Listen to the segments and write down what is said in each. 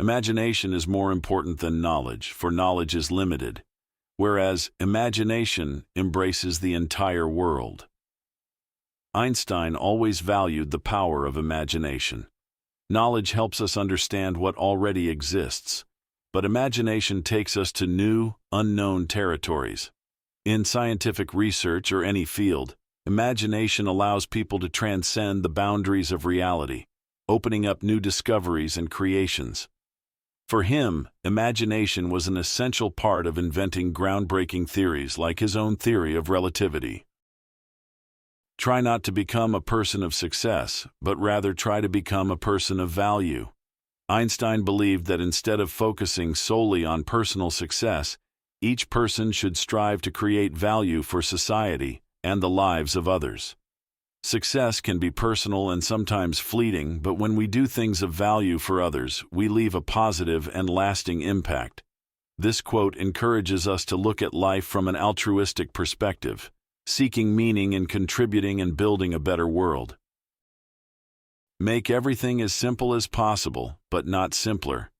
Imagination is more important than knowledge, for knowledge is limited, whereas imagination embraces the entire world. Einstein always valued the power of imagination. Knowledge helps us understand what already exists, but imagination takes us to new, unknown territories. In scientific research or any field, imagination allows people to transcend the boundaries of reality, opening up new discoveries and creations. For him, imagination was an essential part of inventing groundbreaking theories like his own theory of relativity. Try not to become a person of success, but rather try to become a person of value. Einstein believed that instead of focusing solely on personal success, each person should strive to create value for society and the lives of others. Success can be personal and sometimes fleeting, but when we do things of value for others, we leave a positive and lasting impact. This quote encourages us to look at life from an altruistic perspective, seeking meaning in contributing and building a better world. Make everything as simple as possible, but not simpler.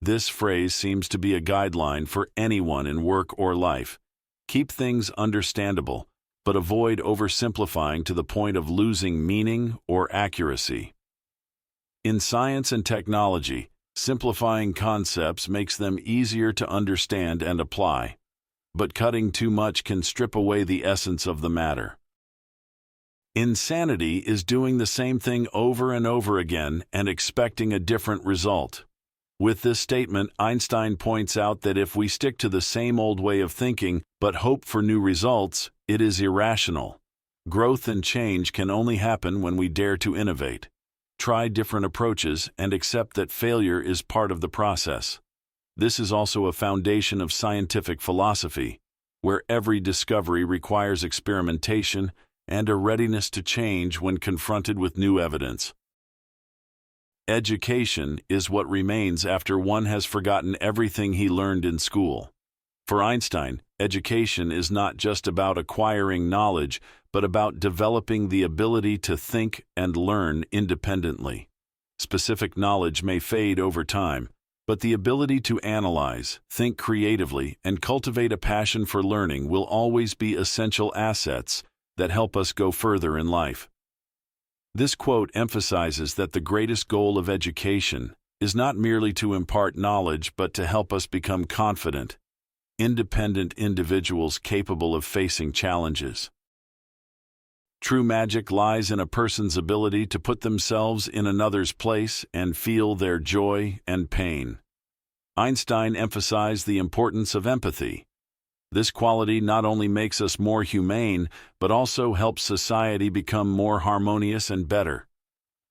This phrase seems to be a guideline for anyone in work or life. Keep things understandable, but avoid oversimplifying to the point of losing meaning or accuracy. In science and technology, simplifying concepts makes them easier to understand and apply, but cutting too much can strip away the essence of the matter. Insanity is doing the same thing over and over again and expecting a different result. With this statement, Einstein points out that if we stick to the same old way of thinking but hope for new results, it is irrational. Growth and change can only happen when we dare to innovate, try different approaches, and accept that failure is part of the process. This is also a foundation of scientific philosophy, where every discovery requires experimentation and a readiness to change when confronted with new evidence. Education is what remains after one has forgotten everything he learned in school. For Einstein, education is not just about acquiring knowledge, but about developing the ability to think and learn independently. Specific knowledge may fade over time, but the ability to analyze, think creatively, and cultivate a passion for learning will always be essential assets that help us go further in life. This quote emphasizes that the greatest goal of education is not merely to impart knowledge but to help us become confident, independent individuals capable of facing challenges. True magic lies in a person's ability to put themselves in another's place and feel their joy and pain. Einstein emphasized the importance of empathy. This quality not only makes us more humane, but also helps society become more harmonious and better.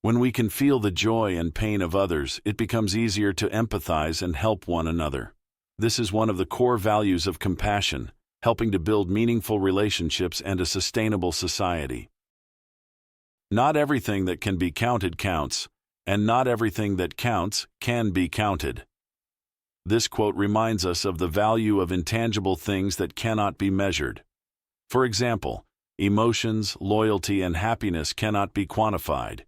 When we can feel the joy and pain of others, it becomes easier to empathize and help one another. This is one of the core values of compassion, helping to build meaningful relationships and a sustainable society. Not everything that can be counted counts, and not everything that counts can be counted. This quote reminds us of the value of intangible things that cannot be measured. For example, emotions, loyalty, and happiness cannot be quantified,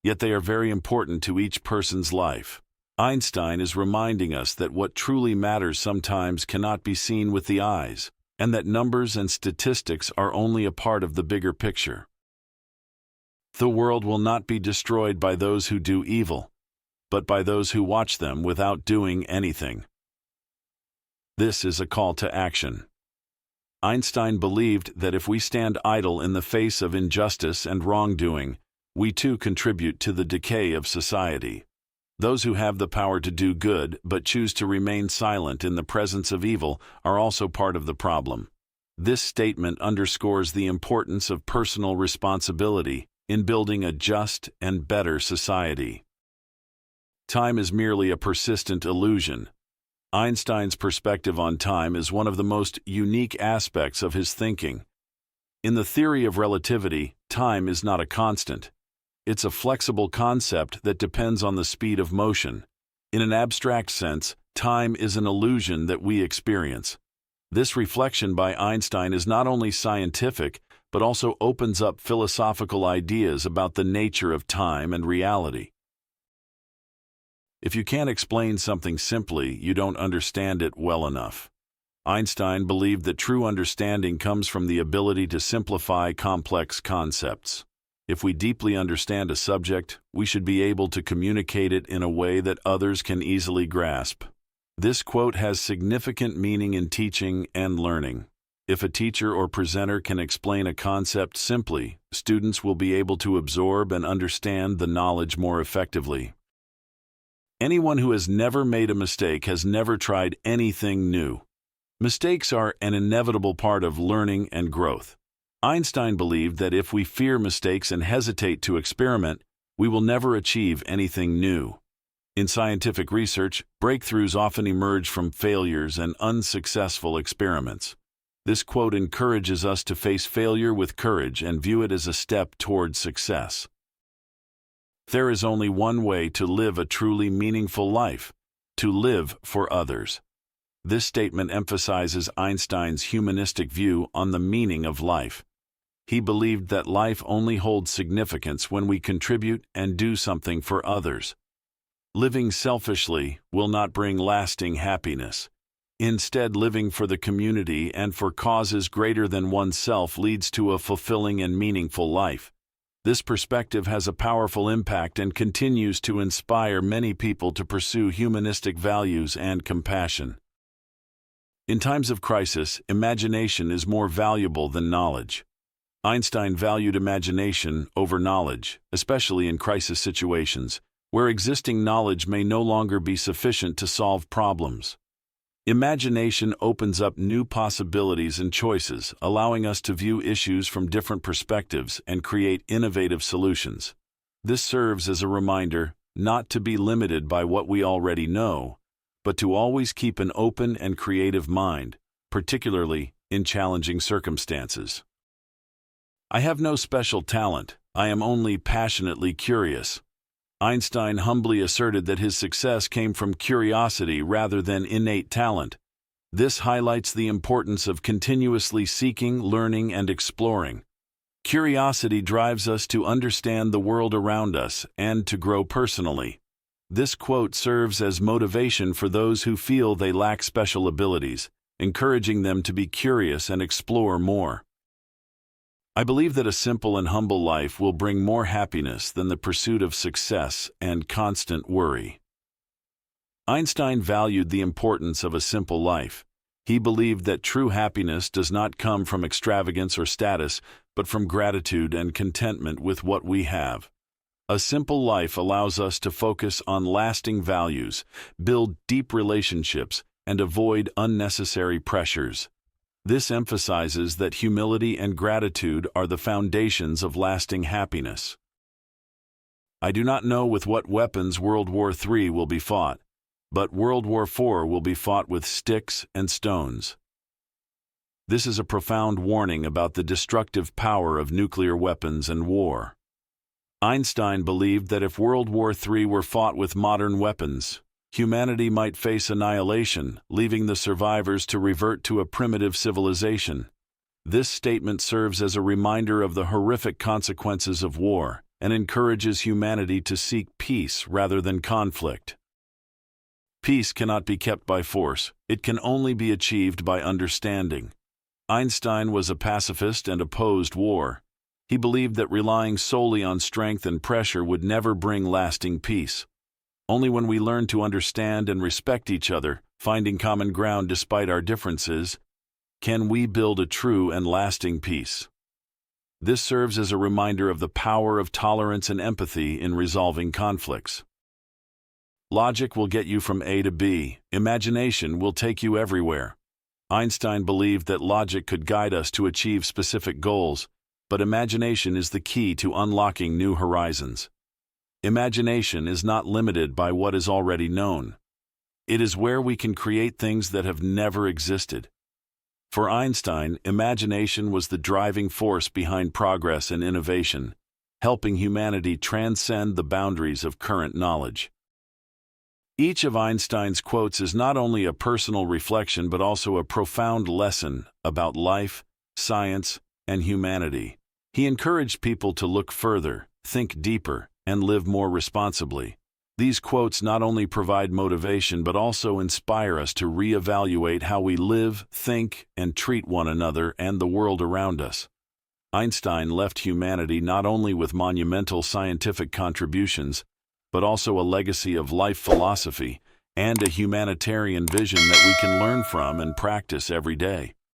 yet they are very important to each person's life. Einstein is reminding us that what truly matters sometimes cannot be seen with the eyes, and that numbers and statistics are only a part of the bigger picture. The world will not be destroyed by those who do evil, but by those who watch them without doing anything. This is a call to action. Einstein believed that if we stand idle in the face of injustice and wrongdoing, we too contribute to the decay of society. Those who have the power to do good but choose to remain silent in the presence of evil are also part of the problem. This statement underscores the importance of personal responsibility in building a just and better society. Time is merely a persistent illusion. Einstein's perspective on time is one of the most unique aspects of his thinking. In the theory of relativity, time is not a constant. It's a flexible concept that depends on the speed of motion. In an abstract sense, time is an illusion that we experience. This reflection by Einstein is not only scientific, but also opens up philosophical ideas about the nature of time and reality. If you can't explain something simply, you don't understand it well enough. Einstein believed that true understanding comes from the ability to simplify complex concepts. If we deeply understand a subject, we should be able to communicate it in a way that others can easily grasp. This quote has significant meaning in teaching and learning. If a teacher or presenter can explain a concept simply, students will be able to absorb and understand the knowledge more effectively. Anyone who has never made a mistake has never tried anything new. Mistakes are an inevitable part of learning and growth. Einstein believed that if we fear mistakes and hesitate to experiment, we will never achieve anything new. In scientific research, breakthroughs often emerge from failures and unsuccessful experiments. This quote encourages us to face failure with courage and view it as a step toward success. There is only one way to live a truly meaningful life: to live for others. This statement emphasizes Einstein's humanistic view on the meaning of life. He believed that life only holds significance when we contribute and do something for others. Living selfishly will not bring lasting happiness. Instead, living for the community and for causes greater than oneself leads to a fulfilling and meaningful life. This perspective has a powerful impact and continues to inspire many people to pursue humanistic values and compassion. In times of crisis, imagination is more valuable than knowledge. Einstein valued imagination over knowledge, especially in crisis situations, where existing knowledge may no longer be sufficient to solve problems. Imagination opens up new possibilities and choices, allowing us to view issues from different perspectives and create innovative solutions. This serves as a reminder not to be limited by what we already know, but to always keep an open and creative mind, particularly in challenging circumstances. I have no special talent, I am only passionately curious. Einstein humbly asserted that his success came from curiosity rather than innate talent. This highlights the importance of continuously seeking, learning, and exploring. Curiosity drives us to understand the world around us and to grow personally. This quote serves as motivation for those who feel they lack special abilities, encouraging them to be curious and explore more. I believe that a simple and humble life will bring more happiness than the pursuit of success and constant worry. Einstein valued the importance of a simple life. He believed that true happiness does not come from extravagance or status, but from gratitude and contentment with what we have. A simple life allows us to focus on lasting values, build deep relationships, and avoid unnecessary pressures. This emphasizes that humility and gratitude are the foundations of lasting happiness. I do not know with what weapons World War III will be fought, but World War IV will be fought with sticks and stones. This is a profound warning about the destructive power of nuclear weapons and war. Einstein believed that if World War III were fought with modern weapons, humanity might face annihilation, leaving the survivors to revert to a primitive civilization. This statement serves as a reminder of the horrific consequences of war and encourages humanity to seek peace rather than conflict. Peace cannot be kept by force, it can only be achieved by understanding. Einstein was a pacifist and opposed war. He believed that relying solely on strength and pressure would never bring lasting peace. Only when we learn to understand and respect each other, finding common ground despite our differences, can we build a true and lasting peace. This serves as a reminder of the power of tolerance and empathy in resolving conflicts. Logic will get you from A to B. Imagination will take you everywhere. Einstein believed that logic could guide us to achieve specific goals, but imagination is the key to unlocking new horizons. Imagination is not limited by what is already known. It is where we can create things that have never existed. For Einstein, imagination was the driving force behind progress and innovation, helping humanity transcend the boundaries of current knowledge. Each of Einstein's quotes is not only a personal reflection but also a profound lesson about life, science, and humanity. He encouraged people to look further, think deeper, and live more responsibly. These quotes not only provide motivation but also inspire us to reevaluate how we live, think, and treat one another and the world around us. Einstein left humanity not only with monumental scientific contributions, but also a legacy of life philosophy and a humanitarian vision that we can learn from and practice every day.